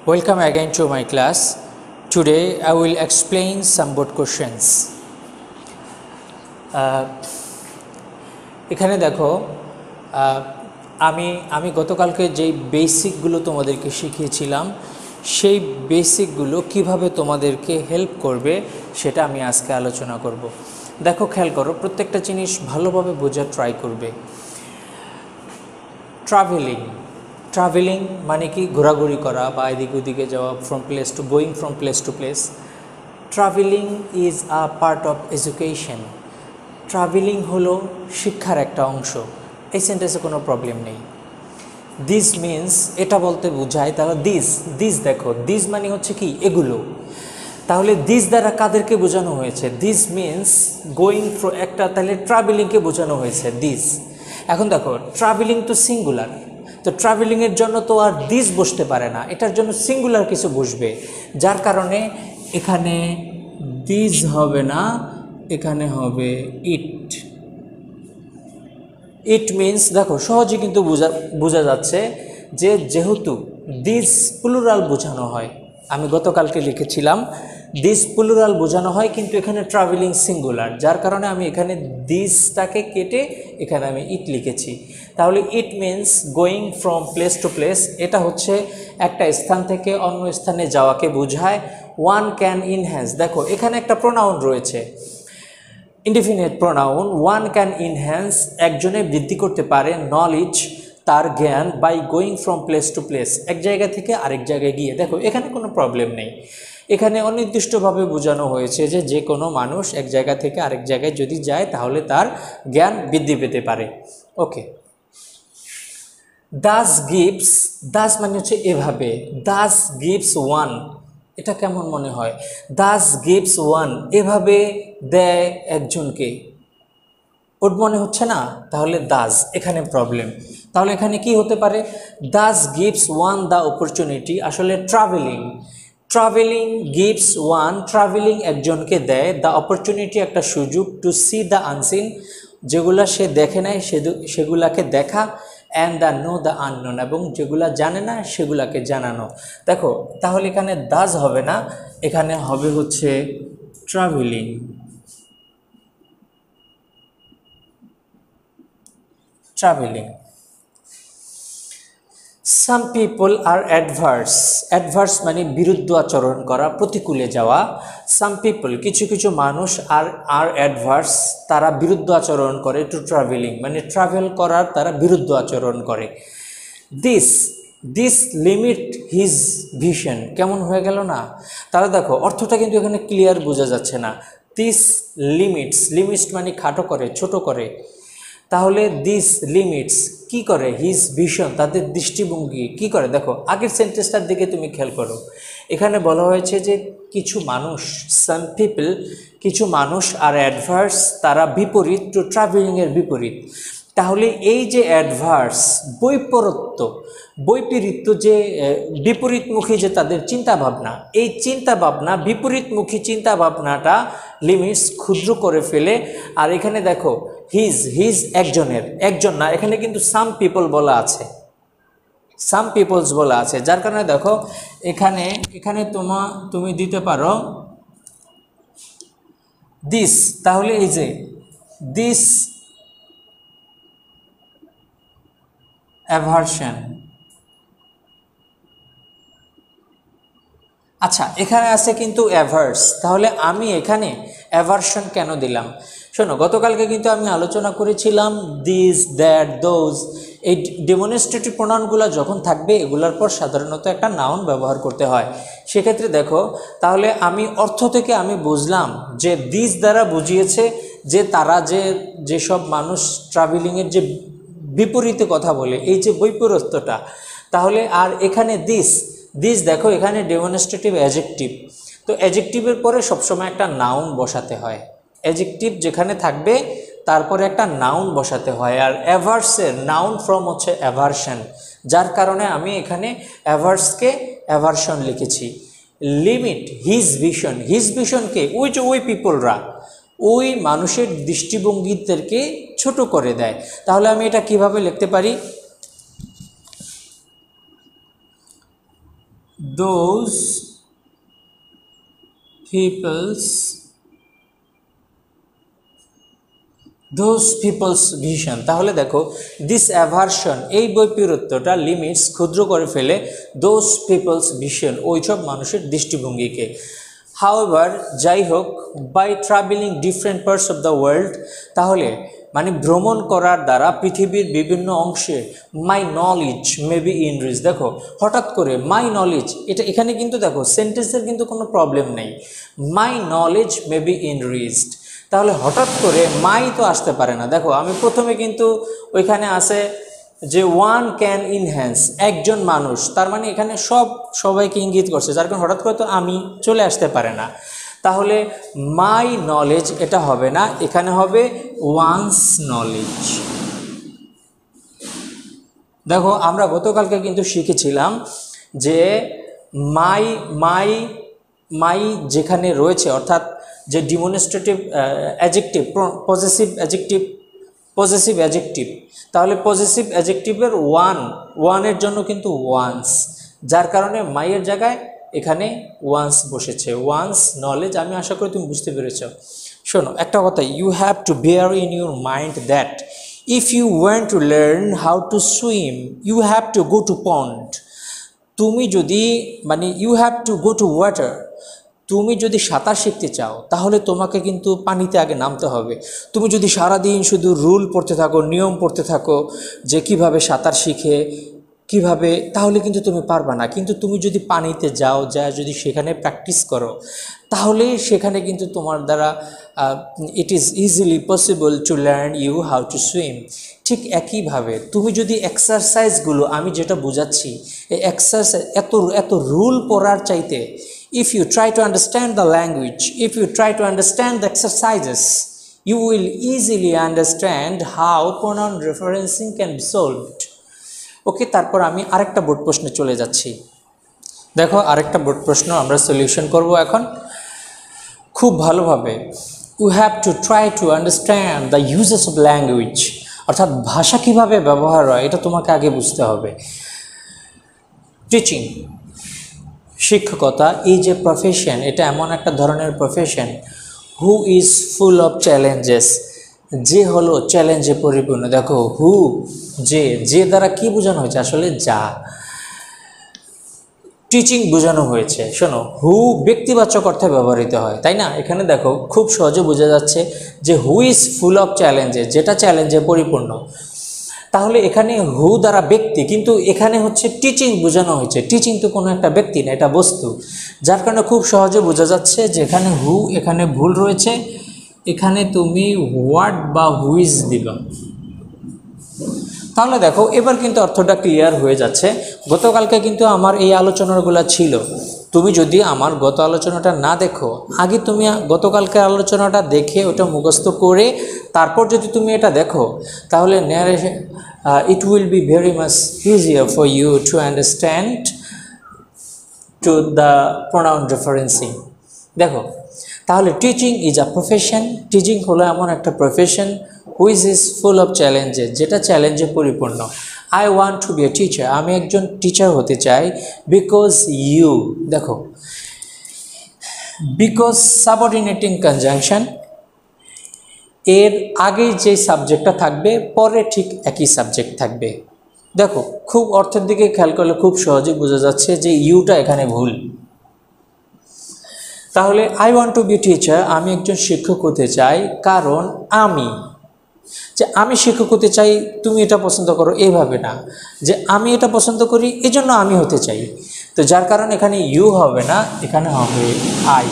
Welcome again to my class. Today I will explain some board questions. এখানে দেখো আমি গতকালকে যেই বেসিকগুলো তোমাদেরকে শিখিয়েছিলাম সেই বেসিকগুলো কিভাবে তোমাদেরকে হেল্প করবে সেটা আমি আজকে আলোচনা করব। দেখো, খেয়াল করো, প্রত্যেকটা জিনিস ভালোভাবে বোঝার ট্রাই করবে। ট্রাভেলিং মানে কি? ঘোরাঘুরি করা বা এদিক ওদিকে যাওয়া, going from place to place. Travelling is a part of education. Travelling হলো শিক্ষার একটা অংশ। এই সেন্টেন্সে কোনো প্রবলেম নেই। দিস মিন্স এটা বলতে বোঝায়, তাহলে দিস দেখো, দিস মানে হচ্ছে কি? এগুলো। তাহলে দিস দ্বারা কাদেরকে বোঝানো হয়েছে? দিস মিন্স গোয়িং ফ্রম একটা, তাহলে ট্রাভেলিংকে বোঝানো হয়েছে দিস। এখন দেখো, ট্রাভেলিং তো সিঙ্গুলার, তো ট্রাভেলিংয়ের জন্য তো আর দিস বসতে পারে না, এটার জন্য সিঙ্গুলার কিছু বসবে, যার কারণে এখানে দিস হবে না, এখানে হবে ইট। ইট মিন্স দেখো, সহজে কিন্তু বোঝা যাচ্ছে যে যেহেতু দিস প্লুরাল বোঝানো হয়, আমি গতকালকে লিখেছিলাম দিস প্লুরাল বোঝানো হয়, কিন্তু এখানে ট্রাভেলিং সিঙ্গুলার, যার কারণে আমি এখানে দিসটাকে কেটে এখানে আমি ইট লিখেছি। তাহলে it means going from place to place, এটা হচ্ছে একটা স্থান থেকে অন্য স্থানে যাওয়াকে বোঝায়। ওয়ান ক্যান ইনহ্যান্স, দেখো এখানে একটা প্রোনাউন রয়েছে, indefinite pronoun. One can enhance, একজনে বৃদ্ধি করতে পারে নলেজ, তার জ্ঞান, by going from place to place, এক জায়গা থেকে আরেক জায়গায় গিয়ে। দেখো এখানে কোনো প্রবলেম নেই, এখানে অনির্দিষ্টভাবে বোঝানো হয়েছে যে যে কোনো মানুষ এক জায়গা থেকে আরেক জায়গায় যদি যায় তাহলে তার জ্ঞান বৃদ্ধি পেতে পারে। ওকে, দাস গিভস, দাস মানে হচ্ছে এভাবে। দাস গিভস ওয়ান, এটা কেমন মনে হয়? দাস গিভস ওয়ান, এভাবে দেয় একজনকে, ওর মনে হচ্ছে না? তাহলে দাস, এখানে প্রবলেম। তাহলে এখানে কি হতে পারে? Das gives one the opportunity, আসলে ট্রাভেলিং গিভস ওয়ান, ট্রাভেলিং একজনকে দেয়, দ্য অপরচুনিটি একটা সুযোগ, টু সি দ্য আনসিন, যেগুলা সে দেখে নেয় সেগুলাকে দেখা, and the know the unknown, এবং যেগুলা জানে না সেগুলাকে জানানো। দেখো তাহলে এখানে দাস হবে না, এখানে হবে হচ্ছে ট্রাভেলিং। সাম পিপল আর অ্যাডভার্স মানে বিরুদ্ধ আচরণ করা, প্রতিকূলে যাওয়া। সাম পিপল, কিছু কিছু মানুষ, আর অ্যাডভার্স, তারা বিরুদ্ধ আচরণ করে, টু ট্রাভেলিং মানে ট্রাভেল করার তারা বিরুদ্ধ আচরণ করে। দিস লিমিট হিজ ভিশন, কেমন হয়ে গেল না? তাহলে দেখো অর্থটা কিন্তু এখানে ক্লিয়ার বোঝা যাচ্ছে না। দিস লিমিটস মানে খাটো করে, ছোট করে। তাহলে দিস লিমিটস কি করে? হিজ ভিশন, তাদের দৃষ্টিভঙ্গি কি করে? দেখো আগের সেন্টেন্সটার দিকে তুমি খেয়াল করো, এখানে বলা হয়েছে যে কিছু মানুষ, সাম পিপল, কিছু মানুষ, আর অ্যাডভার্স, তারা বিপরীত, টু ট্রাভেলিংয়ের বিপরীত। তাহলে এই যে অ্যাডভার্স, বৈপরীত্য, যে বিপরীতমুখী যে তাদের চিন্তাভাবনা, এই চিন্তাভাবনা, বিপরীতমুখী চিন্তাভাবনাটা লিমিটস ক্ষুদ্র করে ফেলে। আর এখানে দেখো হিজ একজন না, এখানে কিন্তু সাম পিপল বলা আছে, সাম পিপলস বলা আছে, যার কারণে দেখো এখানে তুমি দিতে পারো দিস। তাহলে এই যে দিস অ্যাভারশন, আচ্ছা এখানে আছে কিন্তু অ্যাভার্স, তাহলে আমি এখানে অ্যাভারশন কেন দিলাম? শোনো, গতকালকে কিন্তু আমি আলোচনা করেছিলাম দিস, দ্যাট, দোজ, এই ডেমনস্ট্রেটিভ প্রোনাউনগুলো যখন থাকবে এগুলোর পর সাধারণত একটা নাউন ব্যবহার করতে হয়। সেক্ষেত্রে দেখো, তাহলে আমি অর্থ থেকে আমি বুঝলাম যে দিস দ্বারা বুঝিয়েছে যে তারা যেসব মানুষ ট্রাভেলিংয়ের যে বিপরীতে কথা বলে, এই যে বৈপরত্যটা। তাহলে আর এখানে দিস দেখো, এখানে ডেমনস্ট্রেটিভ অ্যাডজেক্টিভ, তো অ্যাডজেক্টিভের পরে সবসময় একটা নাউন বসাতে হয়। অ্যাডজেক্টিভ যেখানে থাকবে তারপরে একটা নাউন বসাতে হয়, আর অ্যাভার্সের নাউন ফর্ম হচ্ছে অ্যাভারশন, যার কারণে আমি এখানে অ্যাভার্সকে অ্যাভারশন লিখেছি। লিমিট হিজ ভিশনকে ওই পিপলরা, ওই মানুষের দৃষ্টিভঙ্গিদেরকে ছোট করে দেয়। তাহলে আমি এটা কিভাবে লিখতে পারি? those people's vision। তাহলে দেখো দিস অ্যাভারশন, এই বৈপরীত্যটা লিমিটস ক্ষুদ্র করে ফেলে দোজ পিপলস ভিশন, ওইসব মানুষের দৃষ্টিভঙ্গিকে। হাউএভার, যাই হোক, by travelling different parts of the world, তাহলে মানে ভ্রমণ করার দ্বারা পৃথিবীর বিভিন্ন অংশে my knowledge may be enrich. দেখো হঠাৎ করে মাই নলেজ, এটা এখানে কিন্তু দেখো সেন্টেন্সের কিন্তু কোনো প্রবলেম নেই, মাই নলেজ মে বি ইনরিচড। তাহলে হঠাৎ করে মাই তো আসতে পারে না। দেখো আমি প্রথমে কিন্তু ওইখানে আছে যে ওয়ান ক্যান ইনহ্যান্স, একজন মানুষ, তার মানে এখানে সবাইকে ইঙ্গিত করছে, যার কারণে হঠাৎ করে তো আমি চলে আসতে পারে না। তাহলে মাই নলেজ এটা হবে না, এখানে হবে ওয়ান্স নলেজ। দেখো আমরা গতকালকে কিন্তু শিখেছিলাম যে মাই মাই মাই যেখানে রয়েছে, অর্থাৎ যে ডিমনস্ট্রেটিভ অ্যাডজেক্টিভ, পজেসিভ অ্যাডজেক্টিভ, তাহলে পজেসিভ অ্যাডজেক্টিভের ওয়ানের জন্য কিন্তু ওয়ান্স, যার কারণে মাইয়ের জায়গায় এখানে ওয়ান্স বসেছে, ওয়ান্স নলেজ। আমি আশা করি তুমি বুঝতে পেরেছ। শোনো একটা কথা, you have to bear in your mind that if you want to learn how to swim you have to go to pond. তুমি যদি মানে you have to go to water, তুমি যদি সাঁতার শিখতে চাও তাহলে তোমাকে কিন্তু পানিতে আগে নামতে হবে। তুমি যদি সারাদিন শুধু রুল পড়তে থাকো, নিয়ম পড়তে থাকো যে কিভাবে সাঁতার শিখে কিভাবে, তাহলে কিন্তু তুমি পারবা না। কিন্তু তুমি যদি পানিতে যাও, যদি সেখানে প্র্যাকটিস করো, তাহলে সেখানে কিন্তু তোমার দ্বারা it is easily possible to learn you how to swim. ঠিক একইভাবে তুমি যদি এক্সারসাইজগুলো, আমি যেটা বোঝাচ্ছি, এই এক্সারসাইজ এত রুল পড়ার চাইতে, if you try to understand the language, if you try to understand the exercises, you will easily understand how pronoun referencing can be solved. ওকে, তারপর আমি আরেকটা বোর্ড প্রশ্নে চলে যাচ্ছি। দেখো আরেকটা বোর্ড প্রশ্ন আমরা সলিউশন করব এখন খুব ভালোভাবে। You have to try to understand the uses of language, অর্থাৎ ভাষা কিভাবে ব্যবহার হয় এটা তোমাকে আগে বুঝতে হবে। টিচিং, শিক্ষকতা এই যে প্রফেশন, এটা এমন একটা ধরনের profession who is full of challenges, যে হলো চ্যালেঞ্জে পরিপূর্ণ। দেখো হু, যে দ্বারা কি বোঝানো হয়েছে, আসলে যা, টিচিং বোঝানো হয়েছে। শোনো হু ব্যক্তিবাচক অর্থে ব্যবহৃত হয়, তাই না? এখানে দেখো খুব সহজে বোঝা যাচ্ছে যে who is full of challenges, যেটা চ্যালেঞ্জে পরিপূর্ণ। তাহলে এখানে হু দ্বারা ব্যক্তি, কিন্তু এখানে হচ্ছে টিচিং বোঝানো হয়েছে। টিচিং তো কোনো একটা ব্যক্তি না, এটা বস্তু, যার কারণে খুব সহজে বোঝা যাচ্ছে যে এখানে হু, এখানে ভুল রয়েছে, এখানে তুমি হোয়াট বা হুইজ দিবা। তাহলে দেখো এবার কিন্তু অর্থটা ক্লিয়ার হয়ে যাচ্ছে। গতকালকে কিন্তু আমার এই আলোচনাগুলো ছিল, তুমি যদি আমার গত আলোচনাটা না দেখো, আগে তুমি গতকালকে আলোচনাটা দেখে ওটা মুখস্থ করে তারপর যদি তুমি এটা দেখো, তাহলে it will be very much easier for you to understand to the pronoun referencing. দেখো তাহলে teaching is a profession, teaching হলো এমন একটা profession which is full of challenges, যেটা চ্যালেঞ্জে পরিপূর্ণ। I want to be a teacher, আমি একজন টিচার হতে চাই। বিকজ ইউ, দেখো বিকজ সাবঅর্ডিনেটিং কনজাংশন, এর আগে যে সাবজেক্টটা থাকবে পরে ঠিক একই সাবজেক্ট থাকবে। দেখো খুব অর্থের দিকে খেয়াল করলে খুব সহজে বোঝা যাচ্ছে যে ইউটা এখানে ভুল। তাহলে I want to B teacher, আমি একজন শিক্ষক হতে চাই, কারণ আমি শিক্ষক হতে চাই, তুমি এটা পছন্দ করো, এইভাবে না যে আমি এটা পছন্দ করি এজন্য আমি হতে চাই। তো যার কারণে এখানে ইউ হবে না, এখানে হবে আই।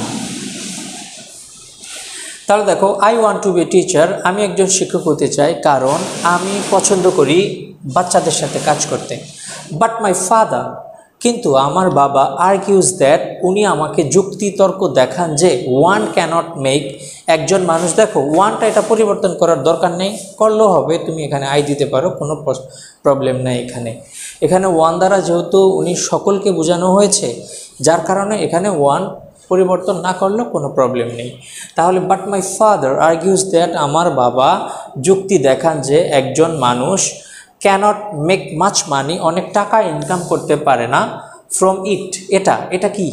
তাহলে দেখো I want to B teacher, আমি একজন শিক্ষক হতে চাই কারণ আমি পছন্দ করি বাচ্চাদের সাথে কাজ করতে। বাট মাই ফাদার, কিন্তু আমার বাবা আর্কিউজ দ্যাট, উনি আমাকে যুক্তিতর্ক দেখান যে ওয়ান ক্যানট মেক, একজন মানুষ, দেখো ওয়ানটা এটা পরিবর্তন করার দরকার নেই, করলেও হবে, তুমি এখানে আই দিতে পারো, কোনো প্রবলেম নেই। এখানে ওয়ান দ্বারা যেহেতু উনি সকলকে বোঝানো হয়েছে, যার কারণে এখানে ওয়ান পরিবর্তন না করলেও কোনো প্রবলেম নেই। তাহলে বাট মাই ফাদার আর্কিউজ দ্যাট, আমার বাবা যুক্তি দেখান যে একজন মানুষ ক্যানট মেক মাচ মানি, অনেক টাকা ইনকাম করতে পারে না, ফ্রম ইট, এটা এটা কি,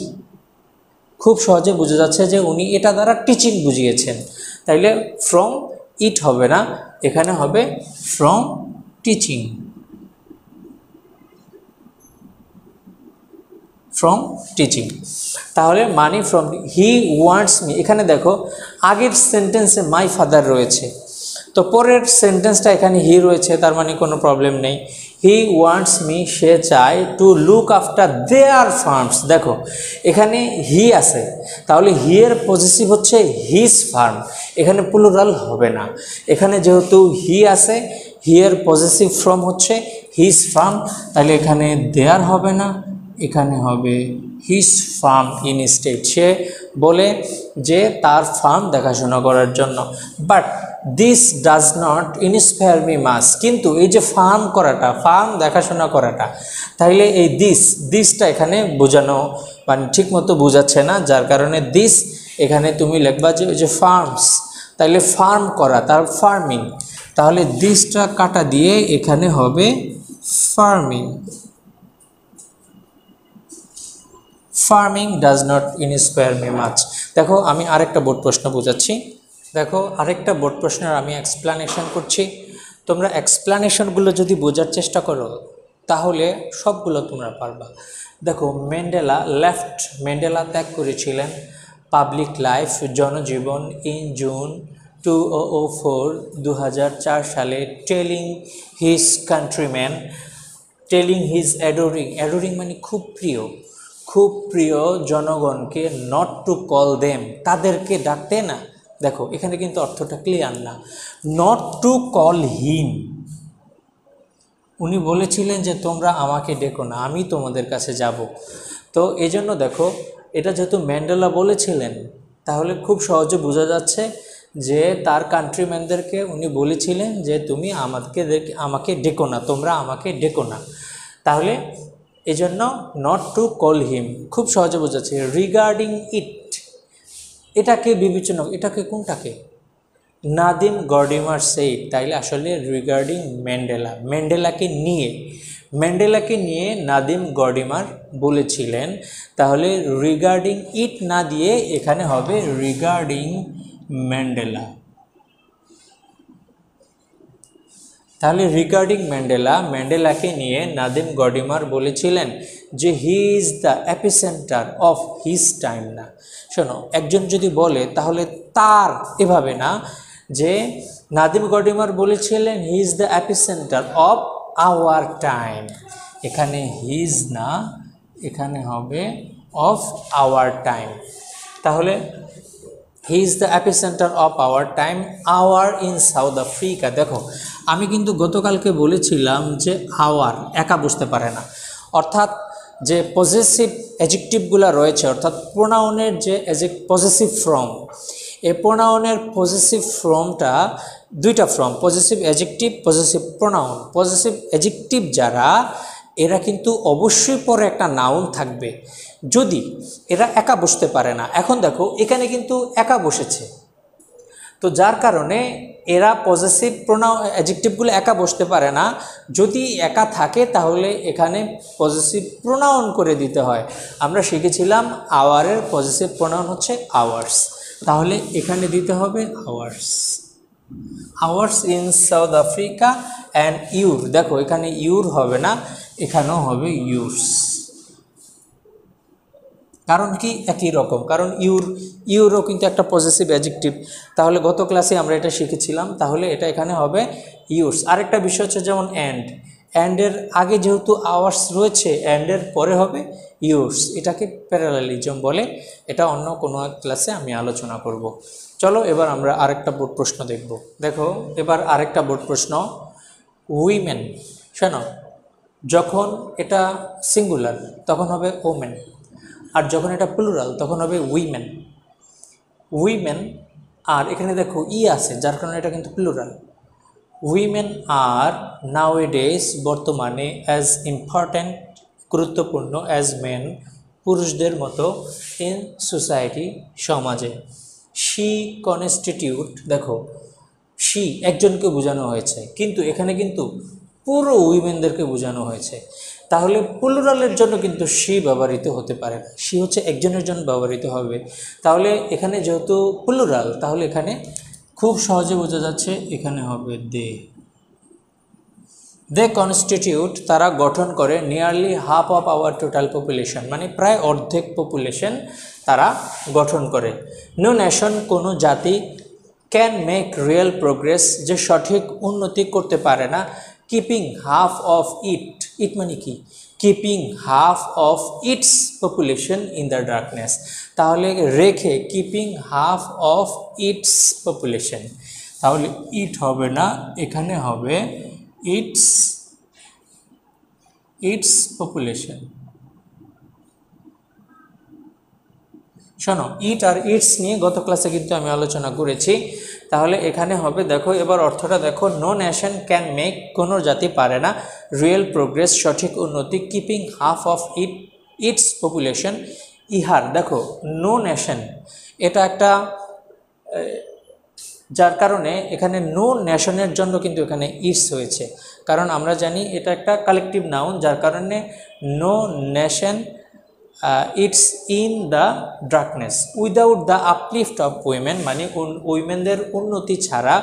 খুব সহজে বোঝা যাচ্ছে যে উনি এটা দ্বারা টিচিং বুঝিয়েছেন। তাইলে ফ্রম ইট হবে না, এখানে হবে ফ্রম টিচিং, ফ্রম টিচিং। তাহলে money from, he wants me, এখানে দেখো আগের সেন্টেন্সে মাই ফাদার রয়েছে, তো পরের সেন্টেন্সটা এখানে হি রয়েছে, তার মানে কোনো প্রবলেম নেই। হি ওয়ান্টস মি, সে চায়, to look after their farms. দেখো এখানে হি আছে, তাহলে হি এর পজিটিভ হচ্ছে হিজ ফার্ম, এখানে প্লুরাল হবে না। এখানে যেহেতু হি আছে, হি এর পজিটিভ ফর্ম হচ্ছে হিজ ফার্ম, তাহলে এখানে দেয়ার হবে না, এখানে হবে হিজ ফার্ম ইনস্টেড। সে বলে যে তার ফার্ম দেখাশোনা করার জন্য। But this does not inspire me much, কিন্তু এই যে ফার্ম করাটা, ফার্ম দেখাশোনা করাটা, তাহলে এই দিসটা এখানে বোঝানো মানে ঠিকমতো বোঝাচ্ছে না, যার কারণে দিস এখানে তুমি লিখবা যে ওই যে ফার্মস, তাহলে ফার্ম করা, তার ফার্মিং, তাহলে দিসটা কাটা দিয়ে এখানে হবে farming. Farming does not inspire me much. দেখো আমি আরেকটা বোর্ড প্রশ্ন বোঝাচ্ছি, দেখো আরেকটা বোর্ড প্রশ্নের আমি এক্সপ্লানেশন করছি, তোমরা এক্সপ্লানেশনগুলো যদি বোঝার চেষ্টা করো তাহলে সবগুলো তোমরা পারবা। দেখো ম্যান্ডেলা ত্যাগ করেছিলেন পাবলিক লাইফ, জনজীবন ইন জুন 2004 সালে, telling his countryman, telling his adoring মানে খুব প্রিয় জনগণকে, নট টু কল দেম, তাদেরকে ডাকতে না। দেখো এখানে কিন্তু অর্থটা ক্লিয়ার না, নট টু কল হিম, উনি বলেছিলেন যে তোমরা আমাকে ডেকো না, আমি তোমাদের কাছে যাব। তো এই জন্য দেখো এটা যেহেতু ম্যান্ডেলা বলেছিলেন, তাহলে খুব সহজে বোঝা যাচ্ছে যে তার কান্ট্রিম্যানদেরকে উনি বলেছিলেন যে তুমি আমাকে ডেকো না, তোমরা আমাকে ডেকো না। তাহলে এই জন্য নট টু কল হিম খুব সহজে বোঝাচ্ছে। রিগার্ডিং ইট, এটাকে বিবেচনা, এটাকে কোনটাকে, নাদিম গর্ডিমার সেইড, তাইলে আসলে রিগার্ডিং ম্যান্ডেলাকে নিয়ে নাদিম গর্ডিমার বলেছিলেন, তাহলে রিগার্ডিং ইট না দিয়ে এখানে হবে রিগার্ডিং ম্যান্ডেলা। তাহলে রিগার্ডিং ম্যান্ডেলাকে নিয়ে নাদিম গর্ডিমার বলেছিলেন যে হি is the epicentre of his time. না শোনো, একজন যদি বলে তাহলে তার, এভাবে না যে নাদিম গর্ডিমার বলেছিলেন he is the epicentre of our time, এখানে হিজ না, এখানে হবে অফ আওয়ার টাইম। তাহলে he is the epicentre of our time, our in South Africa. দেখো আমি কিন্তু গতকালকে বলেছিলাম যে আওয়ার একা বুঝতে পারে না, অর্থাৎ যে পজেসিভ অ্যাডজেক্টিভগুলো রয়েছে, অর্থাৎ প্রোনাউনের যে পজেসিভ ফর্ম, এই প্রোনাউনের পজেসিভ ফর্মটা দুইটা form, possessive adjective, possessive pronoun. Possessive adjective যারা, এরা কিন্তু অবশ্যই পরে একটা নাউন থাকবে, যদি এরা একা বসতে পারে না। এখন দেখো এখানে কিন্তু একা বসেছে, তো যার কারণে এরা পজেসিভ অ্যাডজেক্টিভগুলো একা বসতে পারে না, যদি একা থাকে তাহলে এখানে পজেসিভ প্রোনাউন করে দিতে হয়। আমরা শিখেছিলাম আওয়ারের পজেসিভ প্রোনাউন হচ্ছে আওয়ার্স, তাহলে এখানে দিতে হবে hours in South Africa and your. দেখো এখানে ইউর হবে না, এখানেও হবে ইউরস, কারণ কি একই রকম, কারণ ইউরও কিন্তু একটা পজেসিভ অ্যাডজেক্টিভ। তাহলে গত ক্লাসে আমরা এটা শিখেছিলাম, তাহলে এটা এখানে হবে ইউরস। আরেকটা বিষয় হচ্ছে যেমন অ্যান্ডের আগে যেহেতু আওয়ার্স রয়েছে, অ্যান্ডের পরে হবে ইউরস, এটাকে প্যারালালিজম বলে, এটা অন্য কোনো এক ক্লাসে আমি আলোচনা করব। চলো এবার আমরা আরেকটা বোর্ড প্রশ্ন দেখব। দেখো এবার আরেকটা বোর্ড প্রশ্ন, উইমেন। শোনো, যখন এটা সিঙ্গুলার তখন হবে ওমেন, আর যখন এটা প্লুরাল তখন হবে উইমেন। আর এখানে দেখো ই আছে, যার কারণে এটা কিন্তু প্লুরাল। উইমেন আর নাওএডেজ, বর্তমানে, অ্যাজ ইম্পর্ট্যান্ট, গুরুত্বপূর্ণ, অ্যাজ মেন, পুরুষদের মতো, ইন সোসাইটি, সমাজে। শি কনস্টিটিউট, দেখো শি একজনকে বোঝানো হয়েছে, কিন্তু এখানে কিন্তু পুরো উইমেনদেরকে বোঝানো হয়েছে। তাহলে প্লুরালের জন্য কিন্তু সি ব্যবহৃত হতে পারে না, সি হচ্ছে একজনের জন্য ব্যবহৃত হবে। তাহলে এখানে যেহেতু প্লুরাল, তাহলে এখানে খুব সহজে বোঝা যাচ্ছে এখানে হবে দে কনস্টিটিউট, তারা গঠন করে nearly half of our total population, মানে প্রায় অর্ধেক পপুলেশন তারা গঠন করে। নো নেশন, কোনো জাতি, ক্যান মেক রিয়েল প্রোগ্রেস, যে সঠিক উন্নতি করতে পারে না, কিপিং হাফ অফ ইট মানে কি, keeping half of its population in the darkness, তাহলে রেখে keeping half of its population, তাহলে ইট হবে না, এখানে হবে ইটস পপুলেশন। শোনো, ইট আর ইটস নিয়ে গত ক্লাসে কিন্তু আমি আলোচনা করেছি। তাহলে এখানে হবে, দেখো এবার অর্থটা দেখো, নো নেশন ক্যান মেক, কোনো জাতি পারে না, রিয়েল প্রোগ্রেস, সঠিক উন্নতি, keeping half of its population, ইহার, দেখো নো নেশন এটা একটা, যার কারণে এখানে নো নেশনের জন্য কিন্তু এখানে ইটস হয়েছে, কারণ আমরা জানি এটা একটা কালেকটিভ নাউন, যার কারণে no nation its in the darkness without the uplift of women, মানে উইমেনদের উন্নতি ছাড়া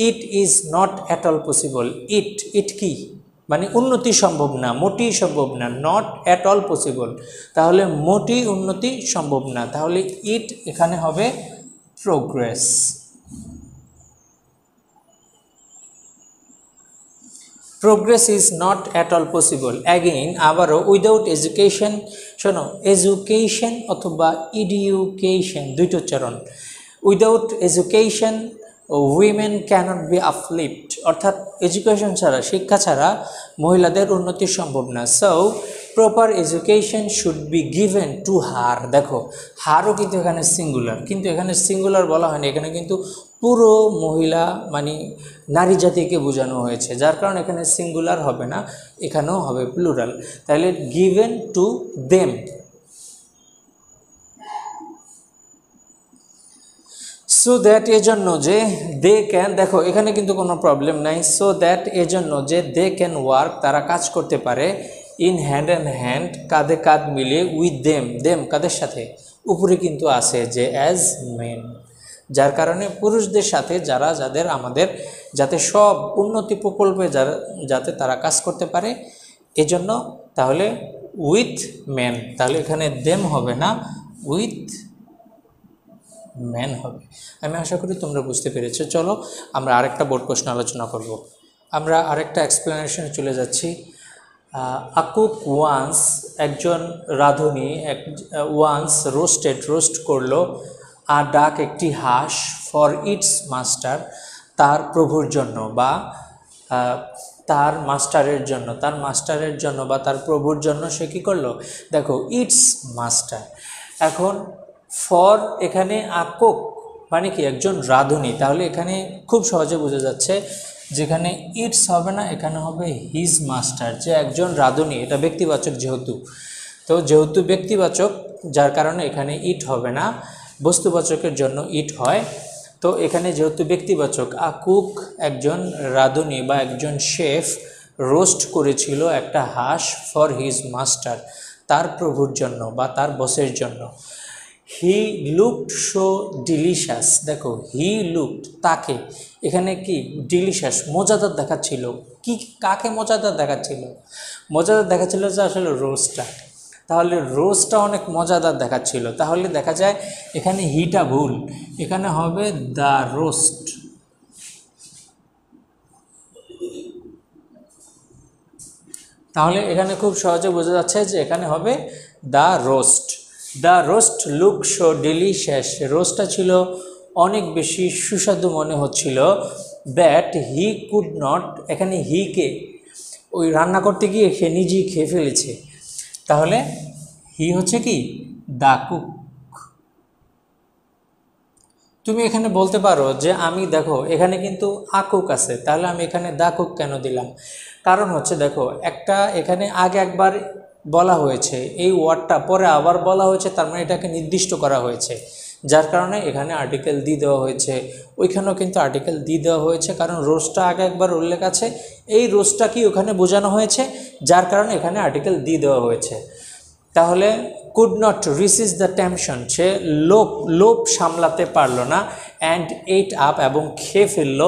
it is not at all possible. It কি মানে উন্নতি সম্ভব না, মোটেই সম্ভব না, নট অ্যাট অল পসিবল, তাহলে মোটেই উন্নতি সম্ভব না, তাহলে ইট এখানে হবে progress. Progress is not at all possible, again আবারও উইদাউট এডুকেশন, শোনো এডুকেশন অথবা ইডিউকেশন দুইটো উচ্চারণ, without education women cannot be uplift, অর্থাৎ এডুকেশন ছাড়া, শিক্ষা ছাড়া মহিলাদের উন্নতি সম্ভব না। So proper education should be given to her, দেখো হারও কিন্তু এখানে সিঙ্গুলার, কিন্তু এখানে সিঙ্গুলার বলা হয়নি, এখানে কিন্তু পুরো মহিলা মানে নারী জাতিকে বোঝানো হয়েছে, যার কারণে এখানে সিঙ্গুলার হবে না, এখানেও হবে প্লুরাল, তাহলে given to them. So that এজন্য যে দে ক্যান, দেখো এখানে কিন্তু কোনো প্রবলেম নাই, সো দ্যাট এজন্য যে দে ক্যান ওয়ার্ক, তারা কাজ করতে পারে, ইন হ্যান্ড অ্যান্ড হ্যান্ড, কাঁধে কাঁধ মিলিয়ে, উইথ দেম কাদের সাথে, উপরে কিন্তু আছে যে অ্যাজ মেন, যার কারণে পুরুষদের সাথে যাদের আমাদের যাতে সব উন্নতি প্রকল্পে যাতে তারা কাজ করতে পারে, এজন্য তাহলে উইথ মেন, তাহলে এখানে দেম হবে না, উইথ ম্যান হবে। আমি আশা করি তোমরা বুঝতে পেরেছো। চলো আমরা আরেকটা বোর্ড প্রশ্ন আলোচনা করব। আমরা আরেকটা এক্সপ্লেনেশনে চলে যাচ্ছি। আকুক ওয়ান্স, একজন রাঁধুনি রোস্ট করলো ডাক, একটি হাঁস, ফর ইটস মাস্টার, তার প্রভুর জন্য বা তার মাস্টারের জন্য বা তার প্রভুর জন্য সে কী করলো, দেখো ইটস মাস্টার। এখন ফর এখানে আকুক মানে কি একজন রাঁধুনি, তাহলে এখানে খুব সহজে বোঝা যাচ্ছে যেখানে ইটস হবে না, এখানে হবে হিজ মাস্টার, যে একজন রাঁধুনি, এটা ব্যক্তিবাচক যেহেতু ব্যক্তিবাচক, যার কারণে এখানে ইট হবে না, বস্তুবাচকের জন্য ইট হয়। তো এখানে যেহেতু ব্যক্তিবাচক, আকুক একজন রাঁধুনি বা একজন শেফ রোস্ট করেছিল একটা হাঁস, ফর হিজ মাস্টার, তার প্রভুর জন্য বা তার বসের জন্য। হি লুকড সো ডিলিশাস, দেখো হি লুকড তাকে, এখানে কি ডিলিশাস মজাদার দেখাচ্ছিল, কি কাকে মজাদার দেখাচ্ছিল, মজাদার দেখাচ্ছিল যে আসলে রোস্টটা, তাহলে রোস্টটা অনেক মজাদার দেখাচ্ছিল, তাহলে দেখা যায় এখানে হিটা ভুল, এখানে হবে দ্য রোস্ট। তাহলে এখানে খুব সহজে বোঝা যাচ্ছে যে এখানে হবে the roast. The roast look so delicious, রোস্টটা ছিল অনেক বেশি সুস্বাদু মনে হচ্ছিল, দ্যাট হি কুড নট, এখানে হিকে ওই রান্না করতে গিয়ে সে নিজেই খেয়ে ফেলেছে, তাহলে হি হচ্ছে কি দ্য কুক। তুমি এখানে বলতে পারো যে আমি দেখো এখানে কিন্তু আকুক আছে, তাহলে আমি এখানে দ্য কুক কেন দিলাম, কারণ হচ্ছে দেখো একটা এখানে আগে একবার বলা হয়েছে এই ওয়ার্ডটা, পরে আবার বলা হয়েছে, তার মানে এটাকে নির্দিষ্ট করা হয়েছে যার কারণে এখানে আর্টিকেল দি দেওয়া হয়েছে, ওইখানেও কিন্তু আর্টিকেল দি দেওয়া হয়েছে, কারণ রোজটা আগে একবার উল্লেখ আছে, এই রোজটা কি ওখানে বোঝানো হয়েছে, যার কারণে এখানে আর্টিকেল দি দেওয়া হয়েছে। তাহলে কুড নট রিসিস্ট দ্য টেনশন, সে লোভ সামলাতে পারলো না, অ্যান্ড এইট আপ এবং খেয়ে ফেললো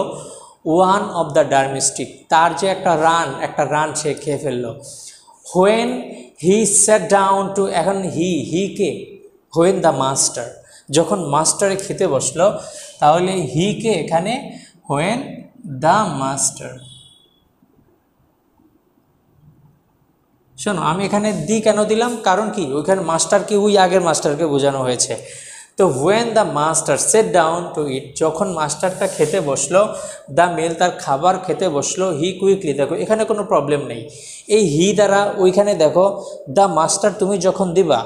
ওয়ান অফ দ্য ডার্মিস্টিক, তার যে একটা রান সে খেয়ে ফেললো। When he said down two, এখন হি কে, হোয়েন দ্য মাস্টার, যখন মাস্টারে খেতে বসলো, তাহলে হি কে এখানে হোয়েন দ্য মাস্টার। শোনো, আমি এখানে দি কেন দিলাম, কারণ কি ওইখানে মাস্টারকে ওই আগের মাস্টারকে বোঝানো হয়েছে। তো when the master set down to it, যখন মাস্টারটা খেতে বসলো, দ্য মিল, তার খাবার খেতে বসলো, হি কুইকলি, দেখো এখানে কোনো প্রবলেম নেই, এই হি দ্বারা ওইখানে দেখো দ্য মাস্টার তুমি যখন দিবা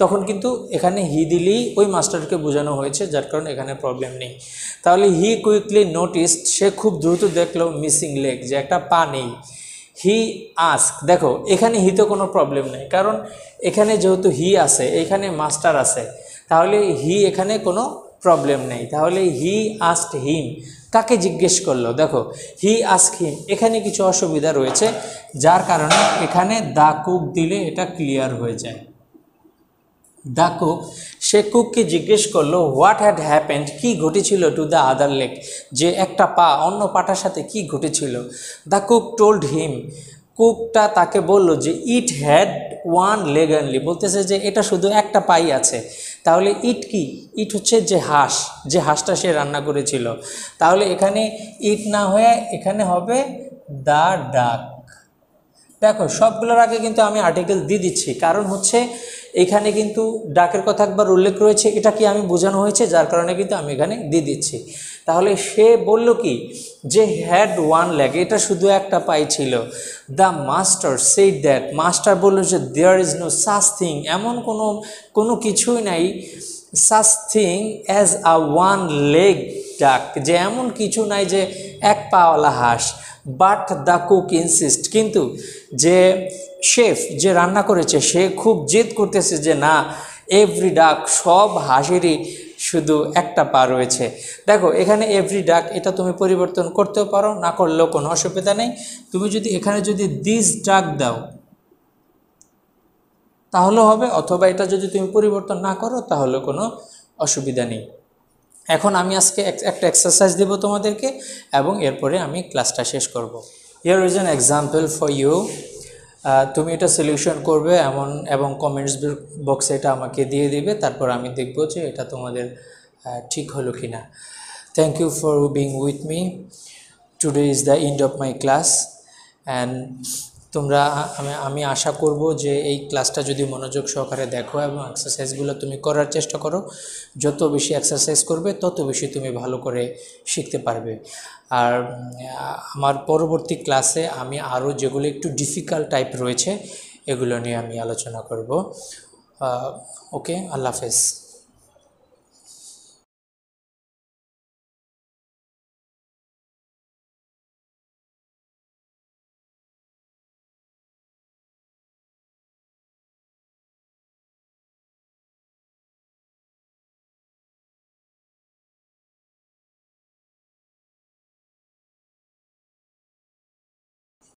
তখন কিন্তু এখানে হি দিলেই ওই মাস্টারকে বোঝানো হয়েছে, যার কারণে এখানে প্রবলেম নেই। তাহলে হি কুইকলি নোটিসড, সে খুব দ্রুত দেখলো মিসিং লেগ, যে একটা পা নেই। হি আস্ক, দেখো এখানে হিতে কোনো প্রবলেম নেই, কারণ এখানে যেহেতু হি আছে, এখানে মাস্টার আছে, তাহলে হি এখানে কোনো প্রবলেম নেই। তাহলে হি আস্কড হিম, কাকে জিজ্ঞেস করলো, দেখো হি আস্ক হিম, এখানে কিছু অসুবিধা রয়েছে, যার কারণে এখানে দ্য কুক দিলে এটা ক্লিয়ার হয়ে যায়। দ্য কুক, সে কুককে জিজ্ঞেস করলো হোয়াট হ্যাড হ্যাপেন্ড, কি ঘটেছিল, টু দ্য আদার লেগ, যে একটা পা অন্য পাটার সাথে কি ঘটেছিল। দ্য কুক টোল্ড হিম, কুকটা তাকে বলল যে it had one leg only, বলতেছে যে এটা শুধু একটা পাই আছে। তাহলে ইট কি, ইট হচ্ছে যে হাঁসটা সে রান্না করেছিল। তাহলে এখানে ইট না হয়ে এখানে হবে দ্য ডাক। দেখো সবগুলোর আগে কিন্তু আমি আর্টিকেল দিয়ে দিচ্ছি, কারণ হচ্ছে এখানে কিন্তু ডাকের কথা একবার উল্লেখ রয়েছে, এটা কি আমি বোঝানো হয়েছে, যার কারণে কিন্তু আমি এখানে দিয়ে দিচ্ছি। তাহলে সে বলল কি, যে হ্যাড ওয়ান লেগ, এটা শুধু একটা পাই ছিল। The master said that, master বলল যে there is no such thing, এমন কোনো কিছুই নাই, such thing as a one leg duck, যে এমন কিছু নাই যে এক পাওয়ালা হাঁস। বাট দ্য কুক ইনসিস্ট, কিন্তু যে শেফ যে রান্না করেছে সে খুব জেদ করতেছে যে না, এভরি ডাক, সব হাঁসেরই শুধু একটা পা রয়েছে। দেখো এখানে এভরি ডাক এটা তুমি পরিবর্তন করতেও পারো, না করলেও কোনো অসুবিধা নেই। তুমি যদি এখানে যদি দিস ডাক দাও তাহলে হবে, অথবা এটা যদি তুমি পরিবর্তন না করো তাহলে কোনো অসুবিধা নেই। এখন আমি আজকে একটা এক্সারসাইজ দেব তোমাদেরকে, এবং এরপরে আমি ক্লাসটা শেষ করব। Here is an example for you, তুমি এটা সলিউশন করবে এবং কমেন্টস বক্সে এটা আমাকে দিয়ে দিবে, তারপর আমি দেখব যে এটা তোমাদের ঠিক হলো কি না। Thank you for being with me, today is the end of my class, and তোমরা আমি আশা করব যে এই ক্লাসটা যদি মনোযোগ সহকারে দেখো এবং এক্সারসাইজগুলো তুমি করার চেষ্টা করো, যত বেশি এক্সারসাইজ করবে তত বেশি তুমি ভালো করে শিখতে পারবে। আর আমার পরবর্তী ক্লাসে আমি আরও যেগুলো একটু ডিফিকাল্ট টাইপ রয়েছে এগুলো নিয়ে আমি আলোচনা করব। ওকে, আল্লাহ হাফেজ।